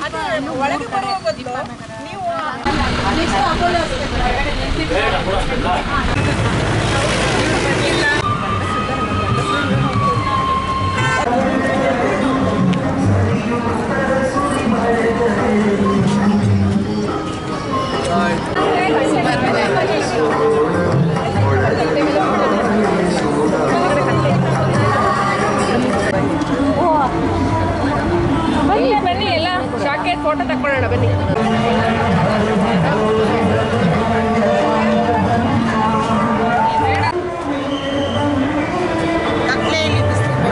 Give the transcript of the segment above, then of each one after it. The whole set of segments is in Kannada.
ಒಳಗೆ ಬರುವ ಬದಲು ನೀವು ಬನ್ನಿ ಎಲ್ಲ ಶಾಕೆಟ್ ಫೋಟೋ ತಕ್ಕೊಳ್ಳೋಣ ಬನ್ನಿ.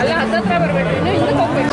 ಅಲ್ಲ ಹತ್ತತ್ರ ಬರ್ಬೇಡ್ರಿ, ಇನ್ನು ಹಿಂದಕ್ಕೆ ಹೋಗ್ಬೇಕು.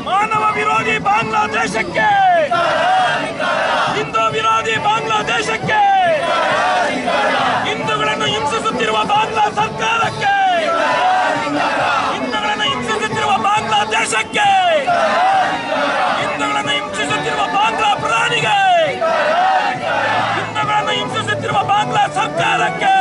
ಮಾನವ ವಿರೋಧಿ ಬಾಂಗ್ಲಾದೇಶಕ್ಕೆ, ಹಿಂದೂ ವಿರೋಧಿ ಬಾಂಗ್ಲಾದೇಶಕ್ಕೆ, ಹಿಂದೂಗಳನ್ನು ಹಿಂಸಿಸುತ್ತಿರುವ ಬಾಂಗ್ಲಾ ಸರ್ಕಾರಕ್ಕೆ, ಹಿಂದೂಗಳನ್ನು ಹಿಂಸಿಸುತ್ತಿರುವ ಬಾಂಗ್ಲಾದೇಶಕ್ಕೆ, ಹಿಂದೂಗಳನ್ನು ಹಿಂಸಿಸುತ್ತಿರುವ ಬಾಂಗ್ಲಾ ಪ್ರಧಾನಿಗೆ, ಹಿಂದೂಗಳನ್ನು ಹಿಂಸಿಸುತ್ತಿರುವ ಬಾಂಗ್ಲಾ ಸರ್ಕಾರಕ್ಕೆ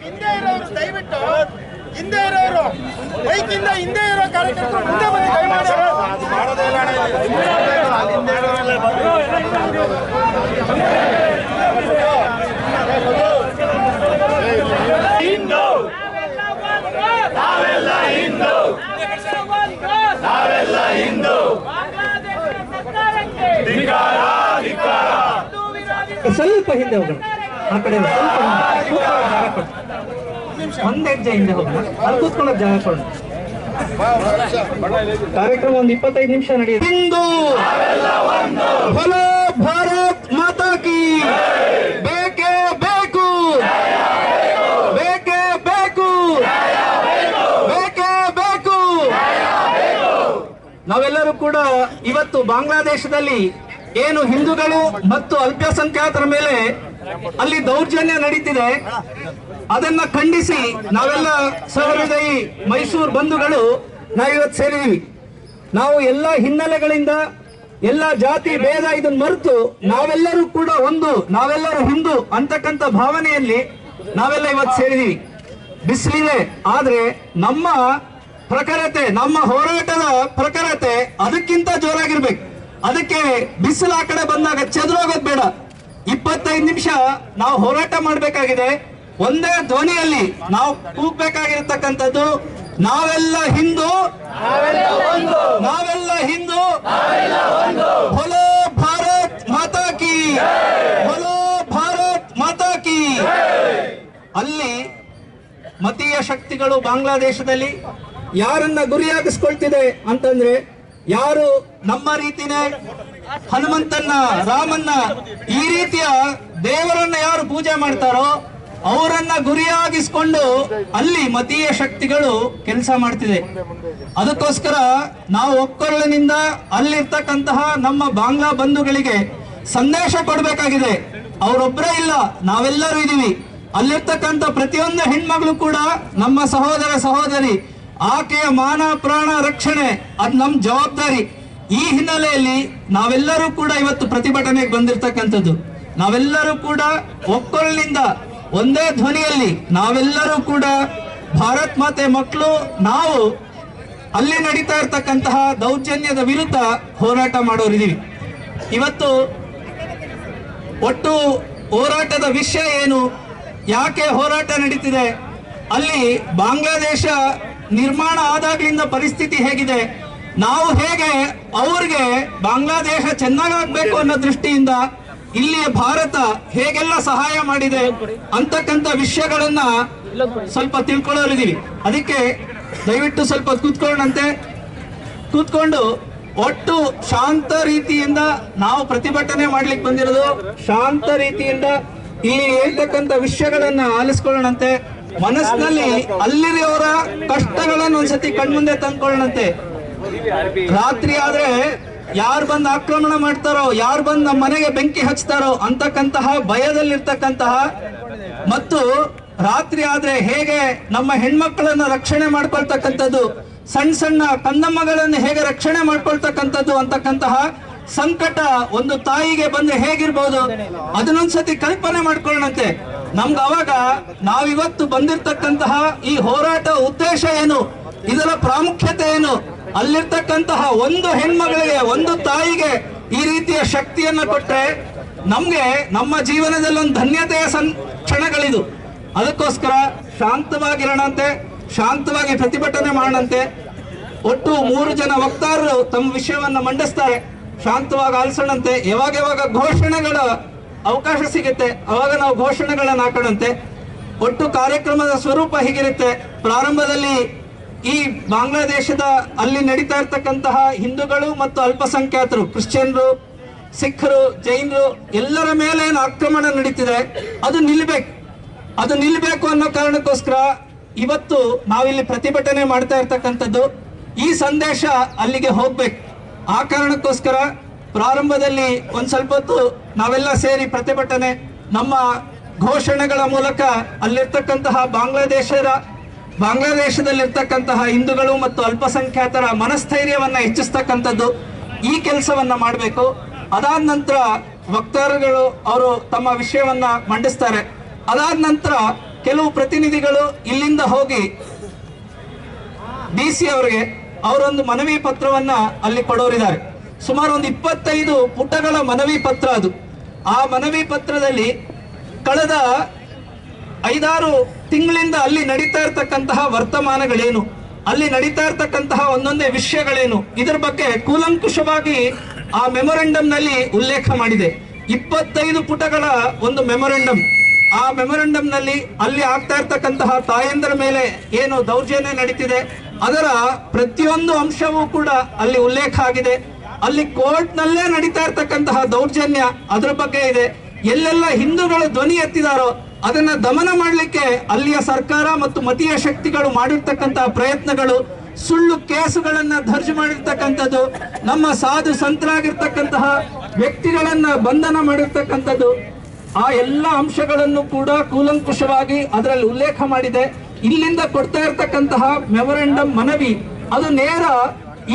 ಹಿಂದೆ ಇರೋರು ದಯವಿಟ್ಟು ಹಿಂದೆ ಇರೋರು ಬೈಕಿಂದ ಹಿಂದೆ ಇರೋ ಕಾರ್ಯಕರ್ತರು ಮುಂದೆ ಬಂದು ದಯಮಾಡಿ ಮಾಡೋದೇ ಹಿಂದೂ ನಾವೆಲ್ಲ ಹಿಂದೂ ನಾವೆಲ್ಲ ಹಿಂದೂ ಸ್ವಲ್ಪ ಹಿಂದೆ ಹೋಗೋಣ, ಆ ಕಡೆ ಒಂದ್ ಹೆಜ್ಜೆ ಹಿಂದೆ ಹೋಗೋಣ, ಅಲ್ಲಿ ಕೂತ್ಕೊಳ್ಳೋಕೆ ಜಾಗ ಕೊಡೋಣ. ಕಾರ್ಯಕ್ರಮ ಒಂದು 25 ನಿಮಿಷ ನಡೆಯುತ್ತೆ. ಹಿಂದೂ ಬೋಲೋ ಭಾರತ್ ಮಾತಾ ಕಿ, ಬೇಕೇ ಬೇಕು, ಬೇಕೇ ಬೇಕು, ಬೇಕೇ ಬೇಕು. ನಾವೆಲ್ಲರೂ ಕೂಡ ಇವತ್ತು ಬಾಂಗ್ಲಾದೇಶದಲ್ಲಿ ಏನು ಹಿಂದೂಗಳು ಮತ್ತು ಅಲ್ಪಸಂಖ್ಯಾತರ ಮೇಲೆ ಅಲ್ಲಿ ದೌರ್ಜನ್ಯ ನಡೀತಿದೆ, ಅದನ್ನ ಖಂಡಿಸಿ ನಾವೆಲ್ಲ ಸಹೃದಯಿ ಮೈಸೂರು ಬಂಧುಗಳು ನಾವಿವತ್ತು ಸೇರಿದೀವಿ. ನಾವು ಎಲ್ಲ ಹಿನ್ನೆಲೆಗಳಿಂದ ಎಲ್ಲ ಜಾತಿ ಭೇದ ಇದನ್ನ ಮರೆತು ನಾವೆಲ್ಲರೂ ಕೂಡ ಒಂದು, ನಾವೆಲ್ಲರೂ ಹಿಂದೂ ಅಂತಕ್ಕಂಥ ಭಾವನೆಯಲ್ಲಿ ನಾವೆಲ್ಲ ಇವತ್ತು ಸೇರಿದೀವಿ. ಬಿಸಿಲಿದೆ, ಆದ್ರೆ ನಮ್ಮ ಪ್ರಖರತೆ, ನಮ್ಮ ಹೋರಾಟದ ಪ್ರಖರತೆ ಅದಕ್ಕಿಂತ ಜೋರಾಗಿರ್ಬೇಕು. ಅದಕ್ಕೆ ಬಿಸಿಲು ಆ ಕಡೆ ಬಂದಾಗ ಚೆದರೋಗೋದು ಬೇಡ. 25 ನಿಮಿಷ ನಾವು ಹೋರಾಟ ಮಾಡಬೇಕಾಗಿದೆ. ಒಂದೇ ಧ್ವನಿಯಲ್ಲಿ ನಾವು ಕೂಗಬೇಕಾಗಿರತಕ್ಕಂಥದ್ದು ನಾವೆಲ್ಲ ಹಿಂದೂ, ನಾವೆಲ್ಲ ಹಿಂದೂ, ಬೋಲೋ ಭಾರತ್ ಮಾತಾ ಕಿ, ಬೋಲೋ ಭಾರತ್ ಮಾತಾ ಕಿ. ಅಲ್ಲಿ ಮತೀಯ ಶಕ್ತಿಗಳು ಬಾಂಗ್ಲಾದೇಶದಲ್ಲಿ ಯಾರನ್ನ ಗುರಿಯಾಗಿಸ್ಕೊಳ್ತಿದೆ ಅಂತಂದ್ರೆ, ಯಾರು ನಮ್ಮ ರೀತಿನೇ ಹನುಮಂತನ್ನ, ರಾಮನ್ನ, ಈ ರೀತಿಯ ದೇವರನ್ನ ಯಾರು ಪೂಜೆ ಮಾಡ್ತಾರೋ ಅವರನ್ನ ಗುರಿಯಾಗಿಸ್ಕೊಂಡು ಅಲ್ಲಿ ಮತೀಯ ಶಕ್ತಿಗಳು ಕೆಲಸ ಮಾಡ್ತಿದೆ. ಅದಕ್ಕೋಸ್ಕರ ನಾವು ಒಕ್ಕೊರಳಿನಿಂದ ಅಲ್ಲಿರ್ತಕ್ಕಂತಹ ನಮ್ಮ ಬಾಂಗ್ಲಾ ಬಂಧುಗಳಿಗೆ ಸಂದೇಶ ಕೊಡಬೇಕಾಗಿದೆ. ಅವರೊಬ್ಬರೇ ಇಲ್ಲ, ನಾವೆಲ್ಲರೂ ಇದೀವಿ. ಅಲ್ಲಿರ್ತಕ್ಕಂಥ ಪ್ರತಿಯೊಂದು ಹೆಣ್ಮಗಳು ಕೂಡ ನಮ್ಮ ಸಹೋದರ ಸಹೋದರಿ, ಆಕೆಯ ಮಾನ ಪ್ರಾಣ ರಕ್ಷಣೆ ಅದು ನಮ್ಮ ಜವಾಬ್ದಾರಿ. ಈ ಹಿನ್ನೆಲೆಯಲ್ಲಿ ನಾವೆಲ್ಲರೂ ಕೂಡ ಇವತ್ತು ಪ್ರತಿಭಟನೆಗೆ ಬಂದಿರತಕ್ಕಂಥದ್ದು. ನಾವೆಲ್ಲರೂ ಕೂಡ ಒಕ್ಕೊರಳಿನಿಂದ ಒಂದೇ ಧ್ವನಿಯಲ್ಲಿ ನಾವೆಲ್ಲರೂ ಕೂಡ ಭಾರತ್ ಮಾತೆ ಮಕ್ಕಳು ನಾವು ಅಲ್ಲಿ ನಡೀತಾ ಇರ್ತಕ್ಕಂತಹ ದೌರ್ಜನ್ಯದ ವಿರುದ್ಧ ಹೋರಾಟ ಮಾಡೋರಿದ್ದೀವಿ. ಇವತ್ತು ಒಟ್ಟು ಹೋರಾಟದ ವಿಷಯ ಏನು, ಯಾಕೆ ಹೋರಾಟ ನಡೀತಿದೆ, ಅಲ್ಲಿ ಬಾಂಗ್ಲಾದೇಶ ನಿರ್ಮಾಣ ಆದಾಗ್ಲಿಂದ ಪರಿಸ್ಥಿತಿ ಹೇಗಿದೆ, ನಾವು ಹೇಗೆ ಅವ್ರಿಗೆ ಬಾಂಗ್ಲಾದೇಶ ಚೆನ್ನಾಗಾಗಬೇಕು ಅನ್ನೋ ದೃಷ್ಟಿಯಿಂದ ಇಲ್ಲಿ ಭಾರತ ಹೇಗೆಲ್ಲ ಸಹಾಯ ಮಾಡಿದೆ ಅಂತಕ್ಕಂಥ ವಿಷಯಗಳನ್ನ ಸ್ವಲ್ಪ ತಿಳ್ಕೊಳ್ಳೋರಿದ್ದೀವಿ. ಅದಕ್ಕೆ ದಯವಿಟ್ಟು ಸ್ವಲ್ಪ ಕೂತ್ಕೊಂಡು ಒಟ್ಟು ಶಾಂತ ರೀತಿಯಿಂದ ನಾವು ಪ್ರತಿಭಟನೆ ಮಾಡ್ಲಿಕ್ಕೆ ಬಂದಿರೋದು. ಶಾಂತ ರೀತಿಯಿಂದ ಇಲ್ಲಿ ಹೇಳ್ತಕ್ಕಂಥ ವಿಷಯಗಳನ್ನ ಆಲಿಸ್ಕೊಳ್ಳೋಣಂತೆ, ಮನಸ್ಸಿನಲ್ಲಿ ಅಲ್ಲಿರೋರ ಕಷ್ಟಗಳನ್ನು ಒಂದ್ಸತಿ ಕಣ್ಮುಂದೆ ತಂದ್ಕೊಳ್ಳೋಣಂತೆ. ರಾತ್ರಿ ಆದ್ರೆ ಯಾರು ಬಂದು ಆಕ್ರಮಣ ಮಾಡ್ತಾರೋ, ಯಾರು ಬಂದು ನಮ್ಮ ಮನೆಗೆ ಬೆಂಕಿ ಹಚ್ತಾರೋ ಅಂತಕ್ಕಂತಹ ಭಯದಲ್ಲಿರ್ತಕ್ಕಂತಹ, ಮತ್ತು ರಾತ್ರಿ ಆದ್ರೆ ಹೇಗೆ ನಮ್ಮ ಹೆಣ್ಮಕ್ಕಳನ್ನ ರಕ್ಷಣೆ ಮಾಡ್ಕೊಳ್ತಕ್ಕಂಥದ್ದು, ಸಣ್ಣ ಸಣ್ಣ ಕಂದಮ್ಮಗಳನ್ನು ಹೇಗೆ ರಕ್ಷಣೆ ಮಾಡ್ಕೊಳ್ತಕ್ಕಂಥದ್ದು ಅಂತಕ್ಕಂತಹ ಸಂಕಟ ಒಂದು ತಾಯಿಗೆ ಬಂದ್ರೆ ಹೇಗಿರ್ಬೋದು ಅದನ್ನೊಂದ್ಸತಿ ಕಲ್ಪನೆ ಮಾಡ್ಕೊಳ್ಳೋಣಂತೆ. ನಮ್ಗೆ ಅವಾಗ ನಾವಿವತ್ತು ಬಂದಿರತಕ್ಕಂತಹ ಈ ಹೋರಾಟ ಉದ್ದೇಶ ಏನು, ಇದರ ಪ್ರಾಮುಖ್ಯತೆ ಏನು, ಅಲ್ಲಿರ್ತಕ್ಕಂತಹ ಒಂದು ಹೆಣ್ಮಗಳಿಗೆ, ಒಂದು ತಾಯಿಗೆ ಈ ರೀತಿಯ ಶಕ್ತಿಯನ್ನ ಕೊಟ್ರೆ ನಮ್ಗೆ ನಮ್ಮ ಜೀವನದಲ್ಲಿ ಒಂದು ಧನ್ಯತೆಯ ಕ್ಷಣಗಳಿದು. ಅದಕ್ಕೋಸ್ಕರ ಶಾಂತವಾಗಿರೋಣಂತೆ, ಶಾಂತವಾಗಿ ಪ್ರತಿಭಟನೆ ಮಾಡೋಣಂತೆ. ಒಟ್ಟು 3 ಜನ ವಕ್ತಾರರು ತಮ್ಮ ವಿಷಯವನ್ನ ಮಂಡಿಸ್ತಾರೆ, ಶಾಂತವಾಗಿ ಆಲಿಸೋಣಂತೆ. ಯಾವಾಗ ಘೋಷಣೆಗಳ ಅವಕಾಶ ಸಿಗುತ್ತೆ ಅವಾಗ ನಾವು ಘೋಷಣೆಗಳನ್ನ ಹಾಕೋಣಂತೆ. ಒಟ್ಟು ಕಾರ್ಯಕ್ರಮದ ಸ್ವರೂಪ ಹೀಗಿರುತ್ತೆ. ಪ್ರಾರಂಭದಲ್ಲಿ ಈ ಬಾಂಗ್ಲಾದೇಶದ ಅಲ್ಲಿ ನಡೀತಾ ಇರ್ತಕ್ಕಂತಹ ಹಿಂದೂಗಳು ಮತ್ತು ಅಲ್ಪಸಂಖ್ಯಾತರು, ಕ್ರಿಶ್ಚಿಯನ್ರು, ಸಿಖ್ರು, ಜೈನರು ಎಲ್ಲರ ಮೇಲೆ ಏನು ಆಕ್ರಮಣ ನಡೀತಿದೆ ಅದು ನಿಲ್ಬೇಕು ಅನ್ನೋ ಕಾರಣಕ್ಕೋಸ್ಕರ ಇವತ್ತು ನಾವಿಲ್ಲಿ ಪ್ರತಿಭಟನೆ ಮಾಡ್ತಾ ಇರ್ತಕ್ಕಂಥದ್ದು. ಈ ಸಂದೇಶ ಅಲ್ಲಿಗೆ ಹೋಗ್ಬೇಕು. ಆ ಕಾರಣಕ್ಕೋಸ್ಕರ ಪ್ರಾರಂಭದಲ್ಲಿ ಒಂದ್ ಸ್ವಲ್ಪ ಹೊತ್ತು ನಾವೆಲ್ಲ ಸೇರಿ ಪ್ರತಿಭಟನೆ ನಮ್ಮ ಘೋಷಣೆಗಳ ಮೂಲಕ ಅಲ್ಲಿರ್ತಕ್ಕಂತಹ ಬಾಂಗ್ಲಾದೇಶದಲ್ಲಿರ್ತಕ್ಕಂತಹ ಹಿಂದೂಗಳು ಮತ್ತು ಅಲ್ಪಸಂಖ್ಯಾತರ ಮನಸ್ಥೈರ್ಯವನ್ನ ಹೆಚ್ಚಿಸ್ತಕ್ಕಂಥದ್ದು, ಈ ಕೆಲಸವನ್ನ ಮಾಡಬೇಕು. ಅದಾದ ನಂತರ ವಕ್ತಾರಗಳು ಅವರು ತಮ್ಮ ವಿಷಯವನ್ನ ಮಂಡಿಸ್ತಾರೆ. ಅದಾದ ನಂತರ ಕೆಲವು ಪ್ರತಿನಿಧಿಗಳು ಇಲ್ಲಿಂದ ಹೋಗಿ DC ಅವರಿಗೆ ಅವರೊಂದು ಮನವಿ ಪತ್ರವನ್ನ ಅಲ್ಲಿ ಕೊಡೋರಿದ್ದಾರೆ. ಸುಮಾರು ಒಂದು 25 ಪುಟಗಳ ಮನವಿ ಪತ್ರ ಅದು. ಆ ಮನವಿ ಪತ್ರದಲ್ಲಿ ಕಳೆದ 5-6 ತಿಂಗಳಿಂದ ಅಲ್ಲಿ ನಡೀತಾ ಇರ್ತಕ್ಕಂತಹ ವರ್ತಮಾನಗಳೇನು, ಅಲ್ಲಿ ನಡೀತಾ ಇರ್ತಕ್ಕಂತಹ ಒಂದೊಂದೇ ವಿಷಯಗಳೇನು, ಇದರ ಬಗ್ಗೆ ಕೂಲಂಕುಷವಾಗಿ ಆ ಮೆಮೊರಂಡಮ್ ನಲ್ಲಿ ಉಲ್ಲೇಖ ಮಾಡಿದೆ. 25 ಪುಟಗಳ ಒಂದು ಮೆಮೊರಂಡಮ್. ಆ ಮೆಮೊರಂಡಮ್ ನಲ್ಲಿ ಅಲ್ಲಿ ಆಗ್ತಾ ಇರ್ತಕ್ಕಂತಹ ತಾಯಂದರ ಮೇಲೆ ಏನು ದೌರ್ಜನ್ಯ ನಡೀತಿದೆ ಅದರ ಪ್ರತಿಯೊಂದು ಅಂಶವೂ ಕೂಡ ಅಲ್ಲಿ ಉಲ್ಲೇಖ ಆಗಿದೆ. ಅಲ್ಲಿ ಕೋರ್ಟ್ ನಲ್ಲೇ ನಡೀತಾ ಇರ್ತಕ್ಕಂತಹ ದೌರ್ಜನ್ಯ ಅದರ ಬಗ್ಗೆ ಇದೆ. ಎಲ್ಲೆಲ್ಲ ಹಿಂದೂಗಳು ಧ್ವನಿ ಎತ್ತಿದಾರೋ ಅದನ್ನ ದಮನ ಮಾಡಲಿಕ್ಕೆ ಅಲ್ಲಿಯ ಸರ್ಕಾರ ಮತ್ತು ಮತೀಯ ಶಕ್ತಿಗಳು ಮಾಡಿರ್ತಕ್ಕಂತಹ ಪ್ರಯತ್ನಗಳು, ಸುಳ್ಳು ಕೇಸುಗಳನ್ನ ದರ್ಜ್ ಮಾಡಿರ್ತಕ್ಕಂಥದ್ದು, ನಮ್ಮ ಸಾಧು ಸಂತರಾಗಿರ್ತಕ್ಕಂತಹ ವ್ಯಕ್ತಿಗಳನ್ನ ಬಂಧನ ಮಾಡಿರ್ತಕ್ಕಂಥದ್ದು, ಆ ಎಲ್ಲ ಅಂಶಗಳನ್ನು ಕೂಡ ಕೂಲಂಕುಷವಾಗಿ ಅದರಲ್ಲಿ ಉಲ್ಲೇಖ ಮಾಡಿದೆ. ಇಲ್ಲಿಂದ ಕೊಡ್ತಾ ಇರ್ತಕ್ಕಂತಹ ಮೆಮೊರಂಡಮ್ ಮನವಿ ಅದು ನೇರ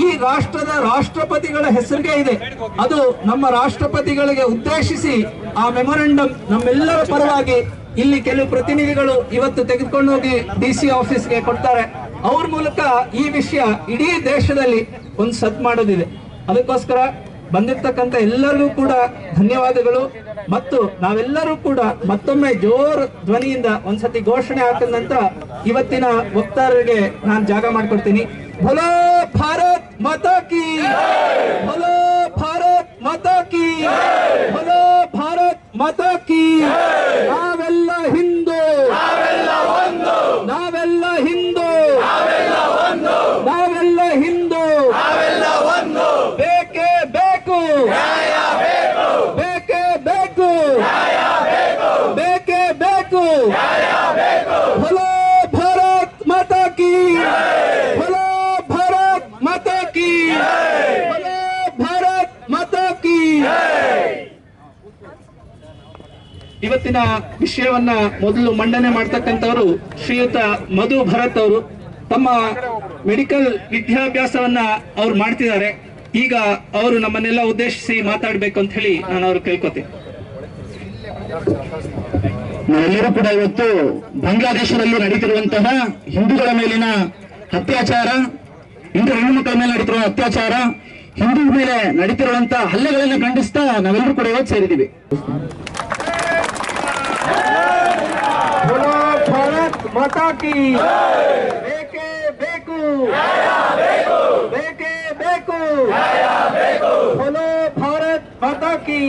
ಈ ರಾಷ್ಟ್ರದ ರಾಷ್ಟ್ರಪತಿಗಳ ಹೆಸರಿಗೆ ಇದೆ. ಅದು ನಮ್ಮ ರಾಷ್ಟ್ರಪತಿಗಳಿಗೆ ಉದ್ದೇಶಿಸಿ ಆ ಮೆಮೊರಂಡಮ್ ನಮ್ಮೆಲ್ಲರ ಪರವಾಗಿ ಇಲ್ಲಿ ಕೆಲವು ಪ್ರತಿನಿಧಿಗಳು ಇವತ್ತು ತೆಗೆದುಕೊಂಡು ಹೋಗಿ DC ಆಫೀಸ್ಗೆ ಕೊಡ್ತಾರೆ. ಅವ್ರ ಮೂಲಕ ಈ ವಿಷಯ ಇಡೀ ದೇಶದಲ್ಲಿ ಒಂದು ಸದ್ ಮಾಡೋದಿದೆ. ಅದಕ್ಕೋಸ್ಕರ ಬಂದಿರ್ತಕ್ಕಂಥ ಎಲ್ಲರಿಗೂ ಕೂಡ ಧನ್ಯವಾದಗಳು. ಮತ್ತು ನಾವೆಲ್ಲರೂ ಕೂಡ ಮತ್ತೊಮ್ಮೆ ಜೋರ್ ಧ್ವನಿಯಿಂದ ಒಂದ್ಸತಿ ಘೋಷಣೆ ಹಾಕಿದ ನಂತರ ಇವತ್ತಿನ ವಕ್ತಾರರಿಗೆ ನಾನು ಜಾಗ ಮಾಡ್ಕೊಡ್ತೀನಿ. ಭಲೋ ಭಾರತ್ ಮಾತಾ ಕಿ, ಭಲೋ ಭಾರತ್ ಮಾತಾ ಕಿ, ಭಲೋ ಭಾರತ್ ಮಾತಾ ಕಿ. ನಾವೆಲ್ಲ ಹಿಂದೂ, ನಾವೆಲ್ಲ ಇವತ್ತಿನ ವಿಷಯವನ್ನ ಮೊದಲು ಮಂಡನೆ ಮಾಡ್ತಕ್ಕಂಥವರು ಶ್ರೀಯುತ ಮಧು ಭರತ್ ಅವರು. ತಮ್ಮ ಮೆಡಿಕಲ್ ವಿದ್ಯಾಭ್ಯಾಸವನ್ನ ಅವ್ರು ಮಾಡ್ತಿದ್ದಾರೆ. ಈಗ ಅವರು ನಮ್ಮನ್ನೆಲ್ಲ ಉದ್ದೇಶಿಸಿ ಮಾತಾಡ್ಬೇಕು ಅಂತ ಹೇಳಿ ನಾನು ಅವ್ರು ಕೇಳ್ಕೊತೀನಿ. ನಾವೆಲ್ಲರೂ ಕೂಡ ಇವತ್ತು ಬಾಂಗ್ಲಾದೇಶದಲ್ಲಿ ನಡೀತಿರುವಂತಹ ಹಿಂದೂಗಳ ಮೇಲಿನ ಅತ್ಯಾಚಾರ, ಹಿಂದೂ ಹೆಣ್ಣುಮಕ್ಕಳ ಮೇಲೆ ನಡೀತಿರುವ ಅತ್ಯಾಚಾರ, ಹಿಂದೂ ಮೇಲೆ ನಡೀತಿರುವಂತಹ ಹಲ್ಲೆಗಳನ್ನು ಖಂಡಿಸ್ತಾ ನಾವೆಲ್ಲರೂ ಕೂಡ ಇವತ್ತು ಸೇರಿದ್ದೀವಿ. ಭಾರತ್ ಮಾತಾ ಕಿ ಬೇಕೇ ಬೇಕು, ಬೇಕೇ ಬೇಕು, ಬೋಲೋ ಭಾರತ್ ಮಾತಾ ಕಿ.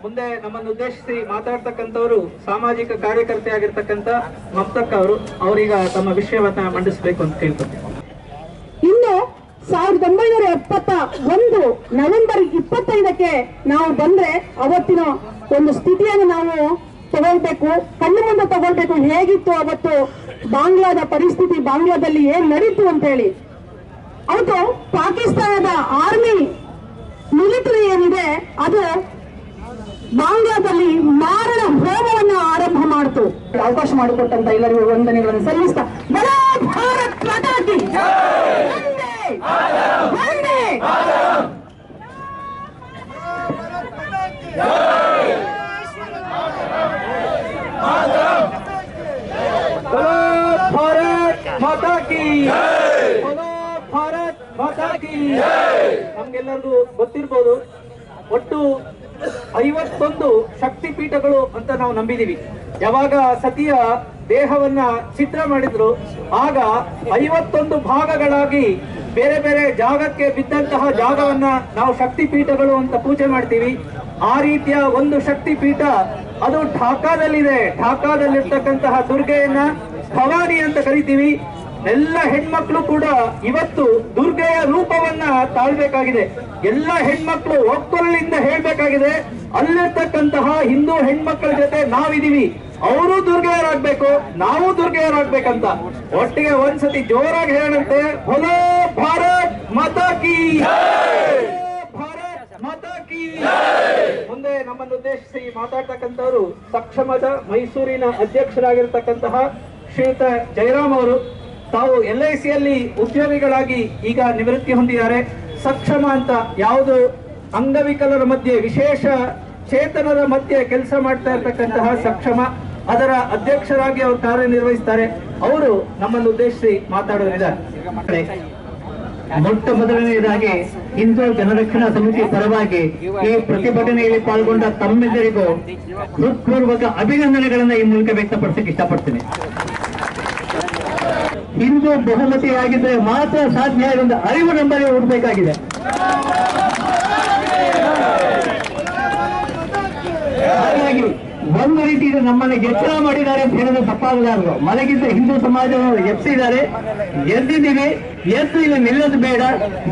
ಮುಂದೆ ನಮ್ಮನ್ನು ಉದ್ದೇಶಿಸಿ ಮಾತಾಡ್ತಕ್ಕಂಥವರು ಸಾಮಾಜಿಕ ಕಾರ್ಯಕರ್ತೆ ಆಗಿರ್ತಕ್ಕಂಥ ಮಮತಕ್ಕ ಅವರು. ಅವರೀಗ ತಮ್ಮ ವಿಷಯವನ್ನ ಮಂಡಿಸಬೇಕು ಅಂತ ಕೇಳ್ಕೊತೀನಿ. ಇನ್ನು 1971 ನವೆಂಬರ್ 25ಕ್ಕೆ ನಾವು ಬಂದ್ರೆ ಅವತ್ತಿನ ಒಂದು ಸ್ಥಿತಿಯನ್ನು ನಾವು ತಗೊಳ್ಬೇಕು, ಕಣ್ಣು ಮುಂದೆ ತಗೊಳ್ಬೇಕು. ಹೇಗಿತ್ತು ಅವತ್ತು ಬಾಂಗ್ಲಾದ ಪರಿಸ್ಥಿತಿ, ಬಾಂಗ್ಲಾದಲ್ಲಿ ಏನ್ ನಡೀತು ಅಂತ ಹೇಳಿ. ಅವತ್ತು ಪಾಕಿಸ್ತಾನದ ಆರ್ಮಿ ಮಿಲಿಟರಿ ಏನಿದೆ ಅದು ಬಾಂಗ್ಲಾದಲ್ಲಿ ಮಾರಣ ಹೋಮವನ್ನು ಆರಂಭ ಮಾಡಿತು. ಅವಕಾಶ ಮಾಡಿಕೊಟ್ಟಂತ ಎಲ್ಲರಿಗೂ ವಂದನೆಗಳನ್ನು ಸಲ್ಲಿಸ್ತಾ ಭಾರತ್ ಮಾತಾ ಕಿ ವಂದೇ ಭಾರತ್ ಮಾತಾ ಕಿ, ಭಾರತ್ ಮಾತಾ ಕಿ. ನಮ್ಗೆಲ್ಲರಿಗೂ ಗೊತ್ತಿರ್ಬೋದು, ಒಟ್ಟು 51 ಶಕ್ತಿ ಪೀಠಗಳು ಅಂತ ನಾವು ನಂಬಿದೀವಿ. ಯಾವಾಗ ಸತಿಯ ದೇಹವನ್ನ ಚಿತ್ರ ಮಾಡಿದ್ರು ಆಗ 51 ಭಾಗಗಳಾಗಿ ಬೇರೆ ಬೇರೆ ಜಾಗಕ್ಕೆ ಬಿದ್ದಂತಹ ಜಾಗವನ್ನ ನಾವು ಶಕ್ತಿ ಪೀಠಗಳು ಅಂತ ಪೂಜೆ ಮಾಡ್ತೀವಿ. ಆ ರೀತಿಯ ಒಂದು ಶಕ್ತಿ ಪೀಠ ಅದು ಢಾಕಾದಲ್ಲಿದೆ. ಢಾಕಾದಲ್ಲಿರ್ತಕ್ಕಂತಹ ದುರ್ಗೆಯನ್ನ ಭವಾನಿ ಅಂತ ಕರಿತೀವಿ. ಎಲ್ಲ ಹೆಣ್ಮಕ್ಳು ಕೂಡ ಇವತ್ತು ದುರ್ಗೆಯ ರೂಪವನ್ನ ತಾಳ್ಬೇಕಾಗಿದೆ. ಎಲ್ಲ ಹೆಣ್ಮಕ್ಳು ಒಕ್ಕೊರಲಿಂದ ಹೇಳ್ಬೇಕಾಗಿದೆ, ಅಲ್ಲಿರ್ತಕ್ಕಂತಹ ಹಿಂದೂ ಹೆಣ್ಮಕ್ಳ ಜೊತೆ ನಾವಿದೀವಿ, ಅವರು ದುರ್ಗೆಯರಾಗ್ಬೇಕು, ನಾವು ದುರ್ಗೆಯರಾಗ್ಬೇಕಂತ ಒಟ್ಟಿಗೆ ಒಂದ್ಸತಿ ಜೋರಾಗಿ ಹೇಳಂತೆ, ಬೋಲೋ ಭಾರತ್ ಮಾತಾ ಕಿ, ಭಾರತ್ ಮಾತಾ ಕಿ. ಮುಂದೆ ನಮ್ಮನ್ನು ಉದ್ದೇಶಿಸಿ ಮಾತಾಡ್ತಕ್ಕಂಥವರು ಸಕ್ಷಮದ ಮೈಸೂರಿನ ಅಧ್ಯಕ್ಷರಾಗಿರ್ತಕ್ಕಂತಹ ಶ್ರೀಯುತ ಜಯರಾಮ್ ಅವರು. ತಾವು LICಯಲ್ಲಿ ಉದ್ಯೋಗಿಗಳಾಗಿ ಈಗ ನಿವೃತ್ತಿ ಹೊಂದಿದ್ದಾರೆ. ಸಕ್ಷಮ ಅಂತ ಯಾವುದು ಅಂಗವಿಕಲರ ಮಧ್ಯೆ, ವಿಶೇಷ ಚೇತನರ ಮಧ್ಯೆ ಕೆಲಸ ಮಾಡ್ತಾ ಇರ್ತಕ್ಕಂತಹ ಸಕ್ಷಮ, ಅದರ ಅಧ್ಯಕ್ಷರಾಗಿ ಅವರು ಕಾರ್ಯನಿರ್ವಹಿಸ್ತಾರೆ. ಅವರು ನಮ್ಮನ್ನು ಉದ್ದೇಶಿಸಿ ಮಾತಾಡೋರಿದ್ದಾರೆ. ಮೊಟ್ಟ ಮೊದಲನೆಯದಾಗಿ ಹಿಂದೂ ಜನರಕ್ಷಣಾ ಸಮಿತಿ ಪರವಾಗಿ ಈ ಪ್ರತಿಭಟನೆಯಲ್ಲಿ ಪಾಲ್ಗೊಂಡ ತಮ್ಮೆಲ್ಲರಿಗೂ ಹೃತ್ಪೂರ್ವಕ ಅಭಿನಂದನೆಗಳನ್ನು ಈ ಮೂಲಕ ವ್ಯಕ್ತಪಡಿಸಕ್ಕೆ ಇಷ್ಟಪಡ್ತೇನೆ. ಹಿಂದೂ ಬಹುಮತಿಯಾಗಿದ್ದರೆ ಮಾತ್ರ ಸಾಧ್ಯ ಎಂದು ಅರಿವು ನಮ್ಮಲ್ಲಿ ಹುಡಬೇಕಾಗಿದೆ. ಹಾಗಾಗಿ ಒಂದು ರೀತಿ ನಮ್ಮನ್ನು ಎಚ್ಚರ ಮಾಡಿದ್ದಾರೆ ಅಂತ ಹೇಳಿದ್ರೆ ತಪ್ಪಾಗಲಾರದು. ಮಲಗಿದ್ದ ಹಿಂದೂ ಸಮಾಜವನ್ನು ಎಬ್ಬಿಸಿದ್ದಾರೆ, ಎದ್ದಿದ್ದೀವಿ, ಎದ್ದು ಇಲ್ಲಿ ನಿಲ್ಲೋದು ಬೇಡ,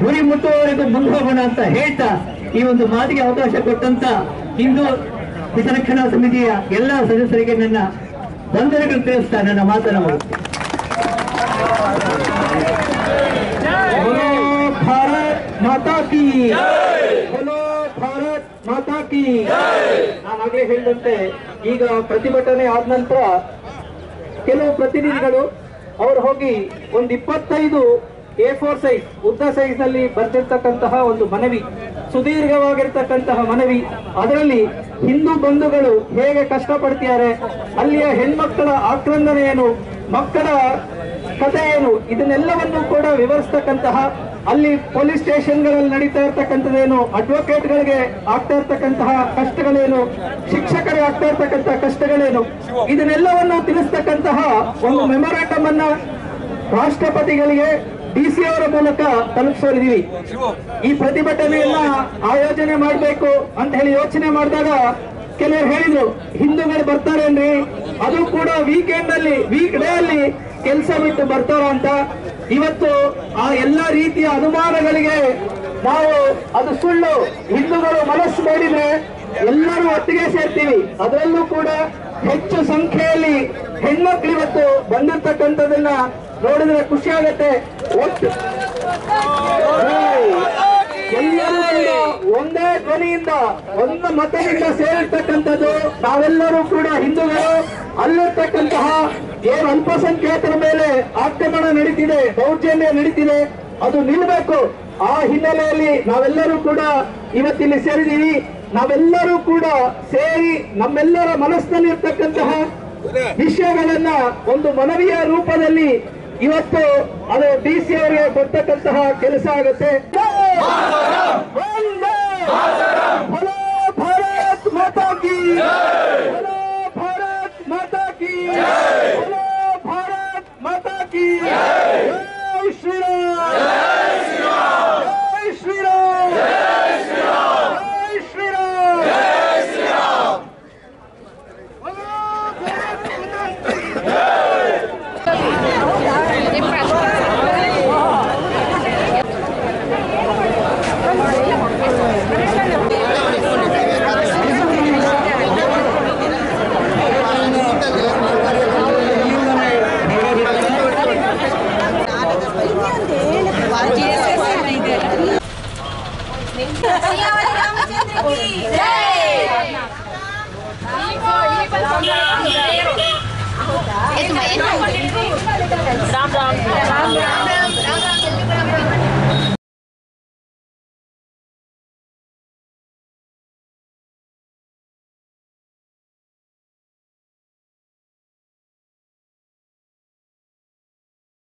ಗುರಿ ಮುಟ್ಟುವವರೆಗೂ ಮುಂದೆ ಹೋಗೋಣ ಅಂತ ಹೇಳ್ತಾ ಈ ಒಂದು ಮಾತಿಗೆ ಅವಕಾಶ ಕೊಟ್ಟಂತ ಹಿಂದೂ ಹಿತರಕ್ಷಣಾ ಸಮಿತಿಯ ಎಲ್ಲ ಸದಸ್ಯರಿಗೆ ನನ್ನ ವಂದನೆಗಳು ತಿಳಿಸ್ತಾ ನನ್ನ ಮಾತನ್ನು ಮಾಡುತ್ತೇನೆ. ಭಾರತ್ ಮಾತಾ ಕಿ, ಬೋಲೋ ಭಾರತ್ ಮಾತಾ ಕಿ. ನಾನಾಗಲೇ ಹೇಳಿದಂತೆ ಈಗ ಪ್ರತಿಭಟನೆ ಆದ ನಂತರ ಕೆಲವು ಪ್ರತಿನಿಧಿಗಳು ಅವರು ಹೋಗಿ ಒಂದು 25 A4 ಸೈಜ್ ಉದ್ದ ಸೈಜ್ ನಲ್ಲಿ ಬರ್ತಿರ್ತಕ್ಕಂತಹ ಒಂದು ಮನವಿ, ಸುದೀರ್ಘವಾಗಿರ್ತಕ್ಕಂತಹ ಮನವಿ, ಅದರಲ್ಲಿ ಹಿಂದೂ ಬಂಧುಗಳು ಹೇಗೆ ಕಷ್ಟಪಡ್ತಿದ್ದಾರೆ, ಅಲ್ಲಿಯ ಹೆಣ್ಮಕ್ಕಳ ಆಕ್ರಂದನೆ ಏನು, ಮಕ್ಕಳ ಕಥೆ ಏನು, ಇದನ್ನೆಲ್ಲವನ್ನು ಕೂಡ ವಿವರಿಸ್ತಕ್ಕಂತಹ, ಅಲ್ಲಿ ಪೊಲೀಸ್ ಸ್ಟೇಷನ್ಗಳಲ್ಲಿ ನಡೀತಾ ಇರ್ತಕ್ಕಂಥದ್ದೇನು, ಅಡ್ವೊಕೇಟ್ಗಳಿಗೆ ಆಗ್ತಾ ಇರ್ತಕ್ಕಂತಹ ಕಷ್ಟಗಳೇನು, ಶಿಕ್ಷಕರಿಗೆ ಆಗ್ತಾ ಇರ್ತಕ್ಕಂತಹ ಕಷ್ಟಗಳೇನು, ಇದನ್ನೆಲ್ಲವನ್ನು ತಿಳಿಸ್ತಕ್ಕಂತಹ ಒಂದು ಮೆಮೊರಾಂಡಮ್ ಅನ್ನ ರಾಷ್ಟ್ರಪತಿಗಳಿಗೆ DC ಅವರ ಮೂಲಕ ತಲುಪಿಸೋರಿದೀವಿ. ಈ ಪ್ರತಿಭಟನೆಯನ್ನ ಆಯೋಜನೆ ಮಾಡಬೇಕು ಅಂತ ಹೇಳಿ ಯೋಚನೆ ಮಾಡಿದಾಗ ಕೆಲವರು ಹೇಳಿದ್ರು ಹಿಂದೂಗಳು ಬರ್ತಾರೇನ್ರಿ, ಅದು ಕೂಡ ವೀಕೆಂಡ್ ಅಲ್ಲಿ, ವೀಕ್ ಡೇ ಅಲ್ಲಿ ಕೆಲಸ ಬಿಟ್ಟು ಬರ್ತಾರ ಅಂತ. ಇವತ್ತು ಆ ಎಲ್ಲ ರೀತಿಯ ಅನುಮಾನಗಳಿಗೆ ನಾವು ಅದು ಸುಳ್ಳು. ಹಿಂದೂಗಳು ಮನಸ್ಸು ಮಾಡಿದ್ರೆ ಎಲ್ಲರೂ ಒಟ್ಟಿಗೆ ಸೇರ್ತೀವಿ. ಅದರಲ್ಲೂ ಕೂಡ ಹೆಚ್ಚು ಸಂಖ್ಯೆಯಲ್ಲಿ ಹೆಣ್ಮಕ್ಳು ಇವತ್ತು ಬಂದಿರ್ತಕ್ಕಂಥದನ್ನ ನೋಡಿದ್ರೆ ಖುಷಿ ಆಗತ್ತೆ. ಎಲ್ಲರೂ ಕೂಡ ಒಂದೇ ಧ್ವನಿಯಿಂದ ಒಂದು ಮತದಿಂದ ಸೇರಿರ್ತಕ್ಕಂಥದ್ದು ನಾವೆಲ್ಲರೂ ಕೂಡ ಹಿಂದೂಗಳು. ಅಲ್ಲಿರ್ತಕ್ಕಂತಹ ಏನು ಅಲ್ಪಸಂಖ್ಯಾತರ ಮೇಲೆ ಆಕ್ರಮಣ ನಡೀತಿದೆ, ದೌರ್ಜನ್ಯ ನಡೀತಿದೆ, ಅದು ನಿಲ್ಲಬೇಕು. ಆ ಹಿನ್ನೆಲೆಯಲ್ಲಿ ನಾವೆಲ್ಲರೂ ಕೂಡ ಇವತ್ತಿಲ್ಲಿ ಸೇರಿದ್ದೀವಿ. ನಾವೆಲ್ಲರೂ ಕೂಡ ಸೇರಿ ನಮ್ಮೆಲ್ಲರ ಮನಸ್ಸಿನಲ್ಲಿ ಇರ್ತಕ್ಕಂತಹ ವಿಷಯಗಳನ್ನ ಒಂದು ಮನವಿಯ ರೂಪದಲ್ಲಿ ಇವತ್ತು ಅದು DC ಅವರಿಗೆ ಕೊಡ್ತಕ್ಕಂತಹ ಕೆಲಸ ಆಗುತ್ತೆ. ಭಲೋ ಭಾರತ್ ಮಾತಾ ಕಿ, ಭಲೋ ಭಾರತ್ ಮಾತಾ ಕಿ, ಭಲೋ ಭಾರತ್ ಮಾತಾ ಕಿ. ಜೈ ಶ್ರೀರಾಮ್, ಜೈ ಶ್ರೀರಾಮ್, ಜೈ ಶ್ರೀರಾಮ್, ಜೈ ಶ್ರೀರಾಮ್. राम राम राम राम